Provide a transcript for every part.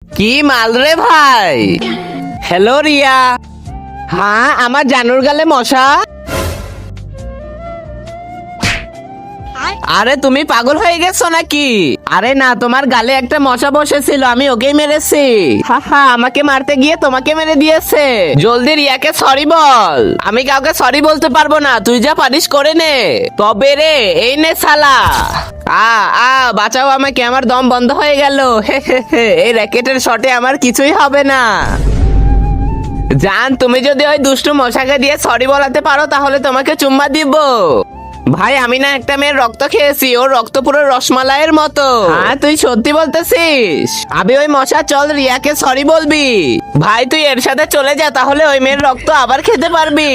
কি মাল রে ভাই? হ্যালো রিয়া। হ্যাঁ, আমার জানুর গালে মশা। আরে তুমি পাগল হয়ে গেছো নাকি? আরে না, তোমার গালে একটা মশা বসেছিল, আমি ওকেই মেরেছি। হা, আমাকে মারতে গিয়ে তোমাকে মেরে দিয়েছে। জলদি রিয়াকে সরি বল। আমি কাউকে সরি বলতে পারবো না, তুই যা পারিস করে নে। তবে রে, এই নে শালা। বাঁচাও আমাকে, আমার দম বন্ধ হয়ে গেল। এই র্যাকেটের শটে আমার কিছুই হবে না। জান, তুমি যদি ওই দুষ্টু মশাকে দিয়ে সরি বলাতে পারো তাহলে তোমাকে চুম্মা দিব। ভাই, আমি না একটা মেয়ের রক্ত খেয়েছি, ওর রক্ত পুরো রসমালাইয়ের মতো। হ্যাঁ, তুই সত্যি বলতেছিস? আমি ওই মশা, চল রিয়াকে সরি বলবি। ভাই, তুই এর সাথে চলে যা, তাহলে ওই মেয়ের রক্ত আবার খেতে পারবি।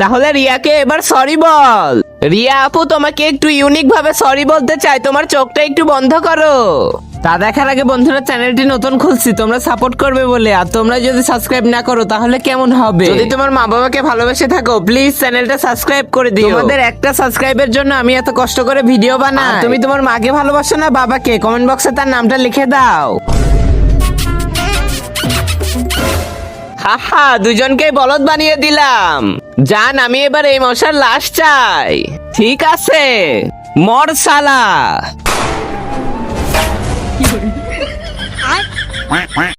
তাহলে রিয়াকে এবার সরি বল। রিয়া আপু, তোমাকে একটু ইউনিক ভাবে সরি বলতে চাই, তোমার চোখটা একটু বন্ধ করো। তা দেখার আগে বন্ধুরা, চ্যানেলটি নতুন খুলছি, তোমরা সাপোর্ট করবে বলে, আর তোমরা যদি সাবস্ক্রাইব না করো তাহলে কেমন হবে? যদি তোমার মা বাবাকে ভালোবেসে থাকো, প্লিজ চ্যানেলটা সাবস্ক্রাইব করে দিও। তোমাদের একটা সাবস্ক্রাইবের জন্য আমি এত কষ্ট করে ভিডিও বানাই। তুমি তোমার মাকে ভালোবাসো না বাবাকে? কমেন্ট বক্সে তার নামটা লিখে দাও। হা, দুজনকেই বলদ বানিয়ে দিলাম। জান, আমি এবার এই মশার লাশ চাই। ঠিক আছে, মর শালা।